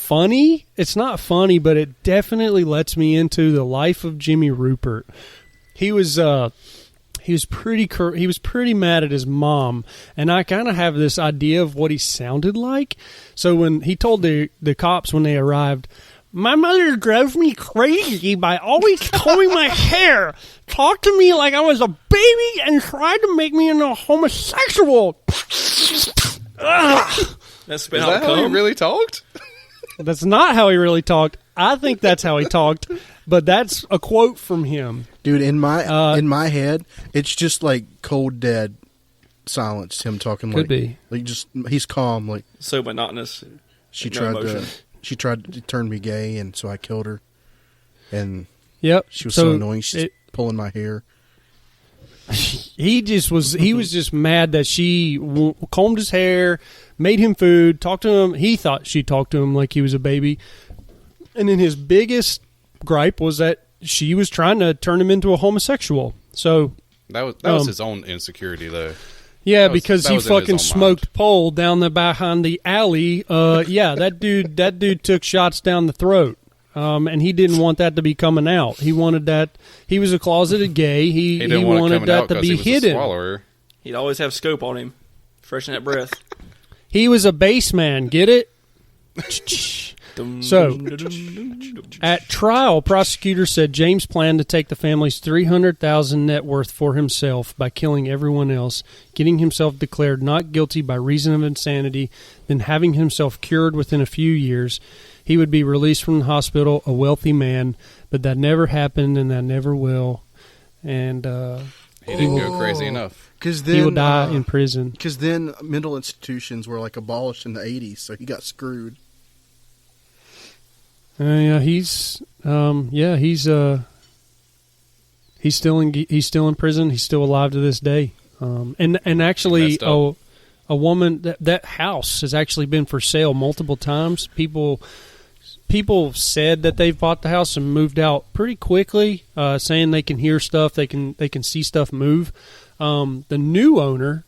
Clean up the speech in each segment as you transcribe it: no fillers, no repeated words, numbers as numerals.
funny. It's not funny, but it definitely lets me into the life of Jimmy Rupert. He was pretty mad at his mom, and I kind of have this idea of what he sounded like. So when he told the cops when they arrived, my mother drove me crazy by always combing my hair, talked to me like I was a baby, and tried to make me into a homosexual. That's how he really talked? That's not how he really talked. I think that's how he talked, but that's a quote from him. Dude, in my head, it's just like cold dead silence. Him talking Could be. Like just he's calm. Like so monotonous. She tried to turn me gay, and so I killed her. And yep, she was so annoying. She's pulling my hair. He was just mad that she combed his hair, made him food, talked to him. He thought she talked to him like he was a baby. And then his biggest gripe was that she was trying to turn him into a homosexual. So that was his own insecurity, though. Yeah, because he fucking smoked pole down behind the alley. That dude took shots down the throat. And he didn't want that to be coming out. He wanted that. He was a closeted gay. He wanted that to be hidden. He'd always have scope on him, freshen that breath. He was a bass man. Get it? So, at trial, prosecutors said James planned to take the family's $300,000 net worth for himself by killing everyone else, getting himself declared not guilty by reason of insanity, then having himself cured within a few years. He would be released from the hospital, a wealthy man, but that never happened and that never will. And he didn't go crazy enough. He will die in prison. Because then mental institutions were like abolished in the 80s, so he got screwed. He's still in prison. He's still alive to this day. And actually, a woman that house has actually been for sale multiple times. People said that they've bought the house and moved out pretty quickly, saying they can hear stuff, they can see stuff move. The new owner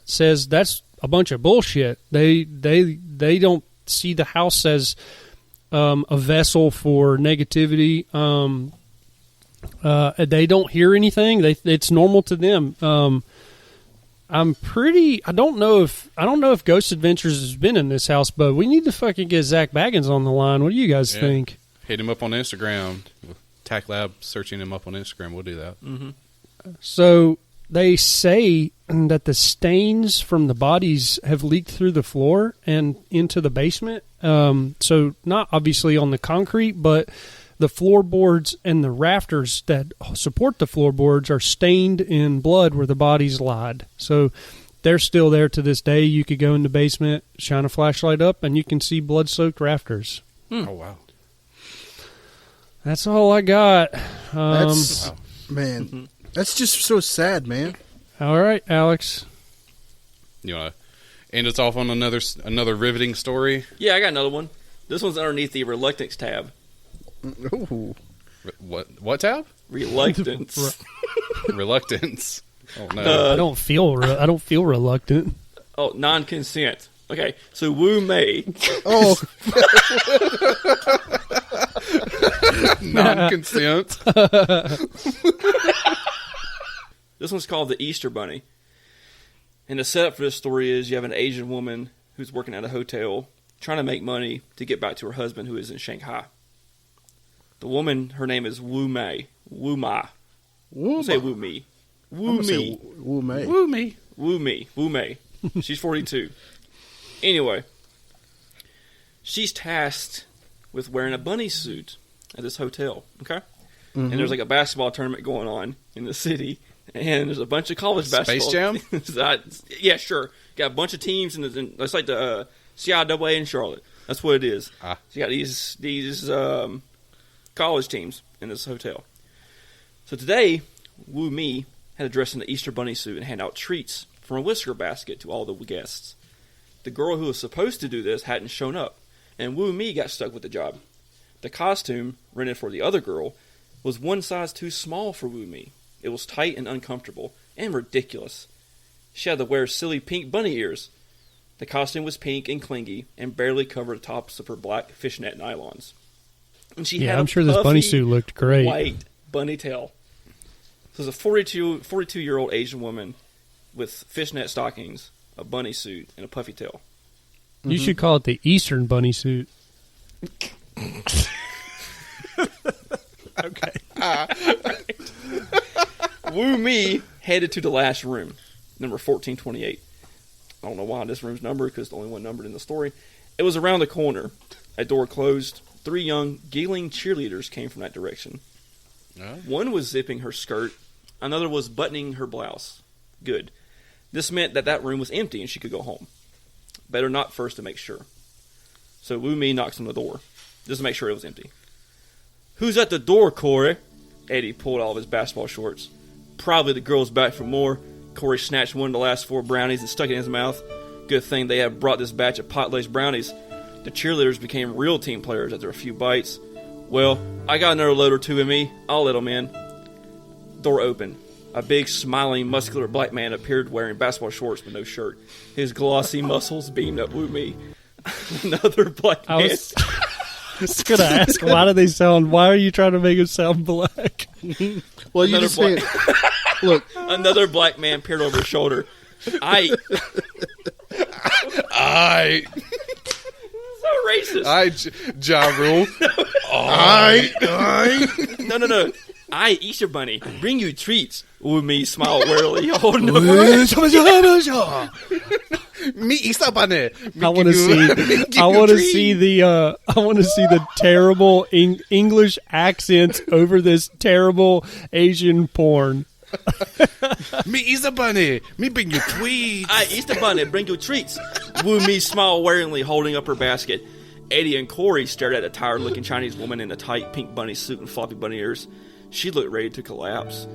says that's a bunch of bullshit. They don't see the house as a vessel for negativity. They don't hear anything. It's normal to them. I don't know if Ghost Adventures has been in this house, but we need to fucking get Zach Baggins on the line. What do you guys think? Hit him up on Instagram. TACT Lab, searching him up on Instagram. We'll do that. Mm-hmm. So they say that the stains from the bodies have leaked through the floor and into the basement. So not obviously on the concrete, but the floorboards and the rafters that support the floorboards are stained in blood where the bodies lied. So they're still there to this day. You could go in the basement, shine a flashlight up, and you can see blood-soaked rafters. Oh, wow. That's all I got. Man, that's just so sad, man. All right, Alex. You want to end us off on another riveting story? Yeah, I got another one. This one's underneath the reluctance tab. Ooh. What tab? Reluctance. Reluctance. Oh no. I don't feel reluctant. Oh, non-consent. Okay, so Wu Mei. Oh. Non-consent. This one's called the Easter Bunny. And the setup for this story is you have an Asian woman who's working at a hotel trying to make money to get back to her husband who is in Shanghai. The woman, her name is Wu Mei. Wu Ma. We'll say Wu Mi. Wu Mi. Wu Mei. Woo me. Wu Mi. Wu Mei. She's 42. Anyway, she's tasked with wearing a bunny suit at this hotel, okay? Mm-hmm. And there's like a basketball tournament going on in the city, and there's a bunch of college basketball. Space Jam? Yeah, sure. Got a bunch of teams, and it's like the CIAA in Charlotte. That's what it is. So you got these college teams in this hotel. So today, Wu Mi had to dress in the Easter Bunny suit and hand out treats from a whisker basket to all the guests. The girl who was supposed to do this hadn't shown up, and Wu Mi got stuck with the job. The costume, rented for the other girl, was one size too small for Wu Mi. It was tight and uncomfortable, and ridiculous. She had to wear silly pink bunny ears. The costume was pink and clingy and barely covered the tops of her black fishnet nylons. And she had I'm sure this bunny suit looked great. White bunny tail. So it was a 42-year-old Asian woman with fishnet stockings, a bunny suit, and a puffy tail. You should call it the Eastern bunny suit. Okay. Wu Mi headed to the last room, number 1428. I don't know why this room's numbered, because it's the only one numbered in the story. It was around the corner. A door closed. 3 young, giggling cheerleaders came from that direction. One was zipping her skirt. Another was buttoning her blouse. Good. This meant that room was empty and she could go home. Better knock first to make sure. So Wu Mi knocks on the door, just to make sure it was empty. "Who's at the door, Corey?" Eddie pulled out of his basketball shorts. "Probably the girls back for more." Corey snatched one of the last 4 brownies and stuck it in his mouth. Good thing they had brought this batch of pot-laced brownies. The cheerleaders became real team players after a few bites. "Well, I got another load or 2 in me. I'll let them in." Door opened. A big, smiling, muscular black man appeared wearing basketball shorts but no shirt. His glossy muscles beamed up Wu Mi. Another black man. I was just going to ask, why are you trying to make him sound black? Well, you just saying, look. Another black man peered over his shoulder. I. So racist. Ja Rule. No. I, Easter Bunny, bring you treats. Wu Mi smiled warily, holding up. Me Easter Bunny. I want to see the terrible English accents over this terrible Asian porn. Me Easter Bunny. Me bring you tweets. I, Easter Bunny, bring you treats. Wu Mi smiled warily, holding up her basket. Eddie and Corey stared at a tired-looking Chinese woman in a tight pink bunny suit and floppy bunny ears. She looked ready to collapse.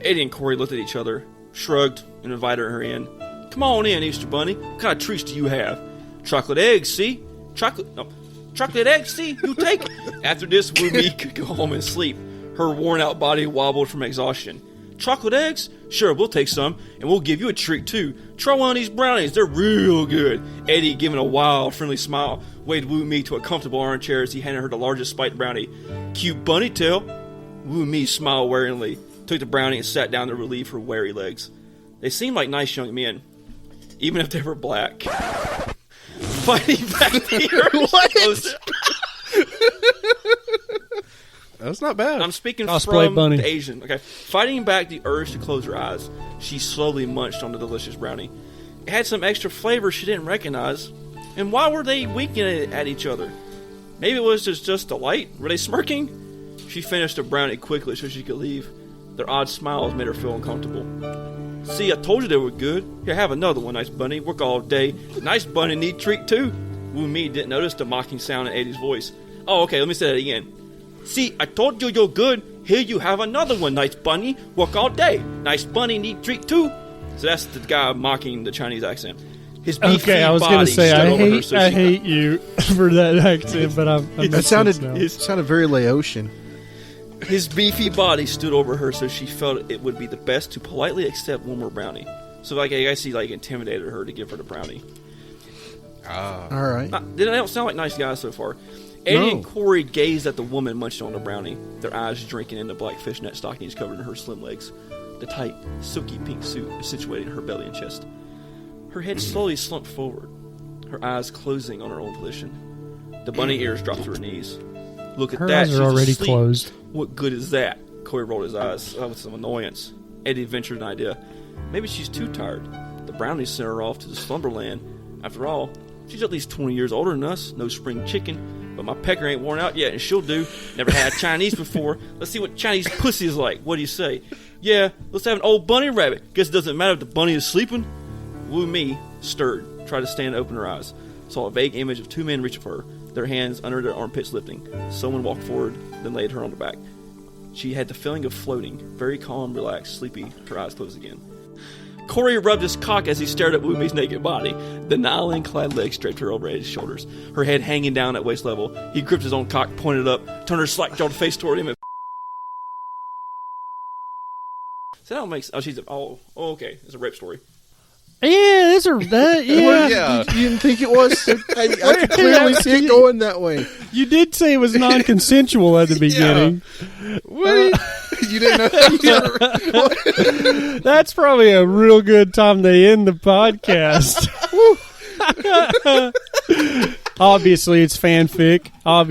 Eddie and Corey looked at each other, shrugged, and invited her in. "Come on in, Easter Bunny. What kind of treats do you have?" "Chocolate eggs, see? Chocolate eggs, see? You take it." After this, Wu Mi could go home and sleep. Her worn-out body wobbled from exhaustion. "Chocolate eggs? Sure, we'll take some, and we'll give you a treat, too. Try one of these brownies. They're real good." Eddie, giving a wild, friendly smile, waved Wu Mi to a comfortable armchair as he handed her the largest spiked brownie. "Cute bunny tail." Wu Mi smiled warily, took the brownie, and sat down to relieve her weary legs. They seemed like nice young men, even if they were black. Fighting back the urge. That's not bad. I'm speaking Cosplay from bunny. the Asian. Okay, fighting back the urge to close her eyes, she slowly munched on the delicious brownie. It had some extra flavor she didn't recognize. And why were they winking at each other? Maybe it was just delight. Were they smirking? She finished the brownie quickly so she could leave. Their odd smiles made her feel uncomfortable. "See, I told you they were good. Here, have another one, nice bunny. Work all day. Nice bunny need treat too." Wu Mi didn't notice the mocking sound in Eddie's voice. "Oh, okay, let me say that again. See, I told you you're good. Here you have another one, nice bunny. Work all day. Nice bunny need treat too." So that's the guy mocking the Chinese accent. His beefy Okay, I was going to body say stood I over her so she- hate you for that accent, but I'm That sounded very Laotian. His beefy body stood over her, so she felt it would be the best to politely accept one more brownie. So, I guess he intimidated her to give her the brownie. All right. They don't sound like nice guys so far. Eddie and Corey gazed at the woman munched on the brownie, their eyes drinking in the black fishnet stockings covered in her slim legs. The tight, silky pink suit is situated in her belly and chest. Her head slowly slumped forward, her eyes closing on her own volition. The bunny ears dropped to her knees. "Look at Her that, eyes she's are already asleep. closed. What good is that?" Corey rolled his eyes with some annoyance. Eddie ventured an idea. "Maybe she's too tired. The brownies sent her off to the slumberland. After all, she's at least 20 years older than us. No spring chicken. But my pecker ain't worn out yet, and she'll do. Never had Chinese before. Let's see what Chinese pussy is like. What do you say? Yeah, let's have an old bunny rabbit. Guess it doesn't matter if the bunny is sleeping." Wu Mi stirred, tried to stand and open her eyes. Saw a vague image of 2 men reach for her, their hands under their armpits lifting. Someone walked forward, then laid her on her back. She had the feeling of floating, very calm, relaxed, sleepy, her eyes closed again. Corey rubbed his cock as he stared at Wu Mi's naked body. The nylon-clad legs draped her over his shoulders, her head hanging down at waist level. He gripped his own cock, pointed up, turned her slack-jawed face toward him, and so that makes... okay. It's a rape story. Yeah, those are that. Yeah, Yeah. You didn't think it was? I could clearly see it going that way. You did say it was non-consensual at the beginning. What? You didn't know that? That's probably a real good time to end the podcast. Obviously, it's fanfic. I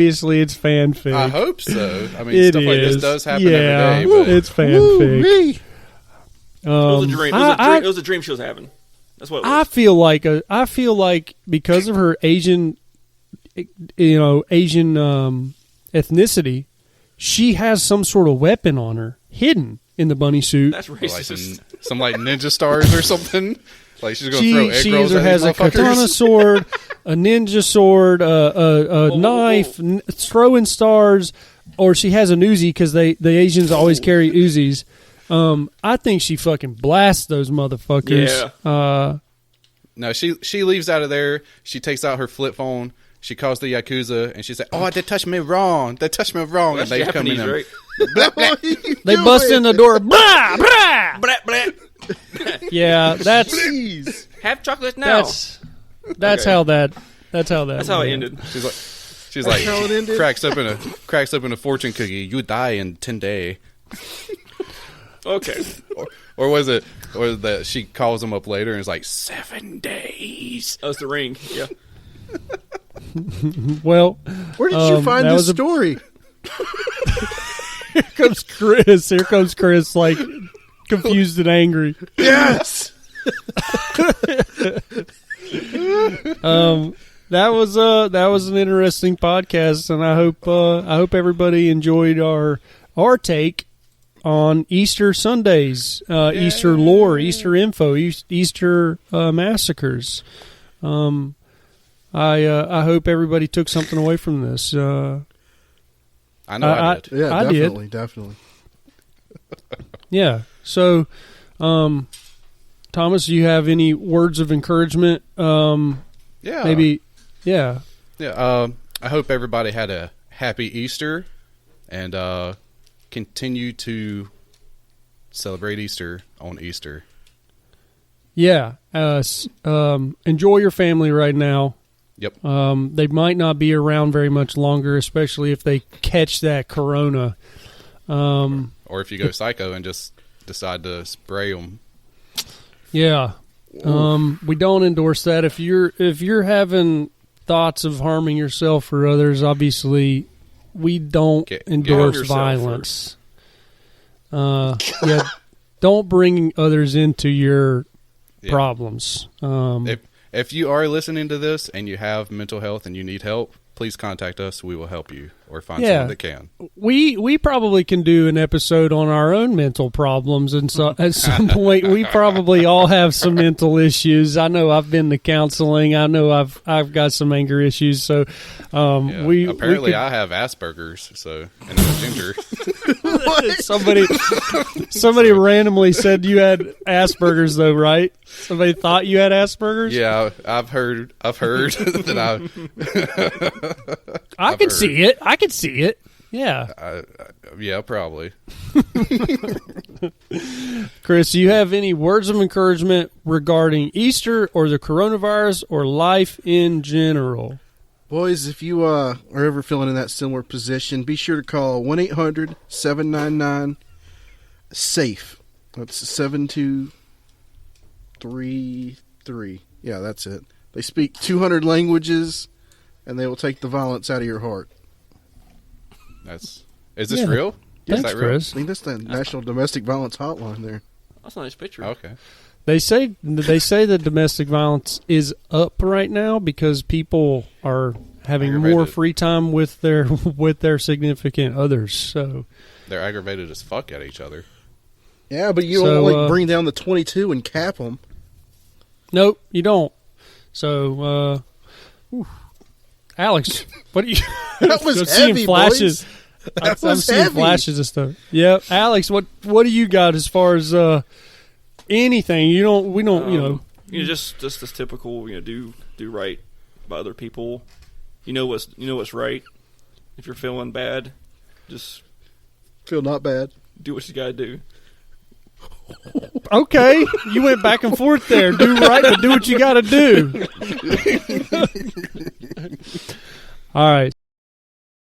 hope so. I mean, It stuff like is. this does happen Yeah, every day. But it's fanfic. It was a dream. It was a dream she was having. That's what it was. I feel like because of her Asian ethnicity, she has some sort of weapon on her, hidden in the bunny suit. That's like racist. some like ninja stars or something. Like she's going to throw egg She rolls either at has these a katana motherfuckers. sword, a ninja sword, a knife, throwing stars, or she has an Uzi because the Asians always carry Uzis. I think she fucking blasts those motherfuckers. Yeah. No, she leaves out of there. She takes out her flip phone. She calls the Yakuza, and she said, "Oh, they touched me wrong. They touched me wrong." Well, and they come in Japanese, and right? They bust in the door. Blah, blah. Blah, blah. Yeah, that's Please. Have chocolate now. that's Okay. how that. That's how That's how it ended. She's like how it ended? cracks open a fortune cookie. You die in 10 days. Okay. Or was it? Or that she calls him up later and is like 7 days. That was the ring. Yeah. Well, Where did you find that this was a- story? here comes Chris. Here comes Chris, like confused and angry. Yes. That was an interesting podcast, and I hope everybody enjoyed our take on Easter Sundays, Easter lore, Easter info, Easter massacres. I hope everybody took something away from this. I know I did. Yeah, I did. definitely. Yeah. So, Thomas, do you have any words of encouragement? Yeah. Maybe. Yeah. Yeah. I hope everybody had a happy Easter and continue to celebrate Easter on Easter. Yeah. Enjoy your family right now. Yep. They might not be around very much longer, especially if they catch that corona. Or if you go psycho and just decide to spray them. Yeah. We don't endorse that. If you're having thoughts of harming yourself or others, obviously we don't endorse violence. Yeah. Don't bring others into your problems. If you are listening to this and you have mental health and you need help, please contact us. We will help you or find someone that can. We probably can do an episode on our own mental problems, and so at some point we probably all have some mental issues. I know I've been to counseling. I know I've got some anger issues. So apparently I have Asperger's. So and I'm a ginger. somebody randomly said you had Asperger's, though, right? Somebody thought you had Asperger's. Yeah, I've heard that I can see it. I can see it. Yeah. Yeah, probably. Chris, do you have any words of encouragement regarding Easter or the coronavirus or life in general? Boys, if you are ever feeling in that similar position, be sure to call 1-800-799-SAFE. That's 7233. Yeah, that's it. They speak 200 languages, and they will take the violence out of your heart. Is this real? Thanks, is that real? Chris. I think that's the National Domestic Violence Hotline there. That's a nice picture. Okay. They say that domestic violence is up right now because people are having more free time with their significant others. So they're aggravated as fuck at each other. Yeah, but you don't bring down the 22 and cap them. Nope, you don't. So, Alex, what do you? That was heavy, seeing flashes. boys. That I'm was seeing heavy. flashes and stuff. Yeah, Alex, what do you got as far as anything? We don't. Just this typical. Do right by other people. You know what's right. If you're feeling bad, just feel not bad. do what you gotta do. Okay, you went back and forth there. Do right, but do what you got to do. All right.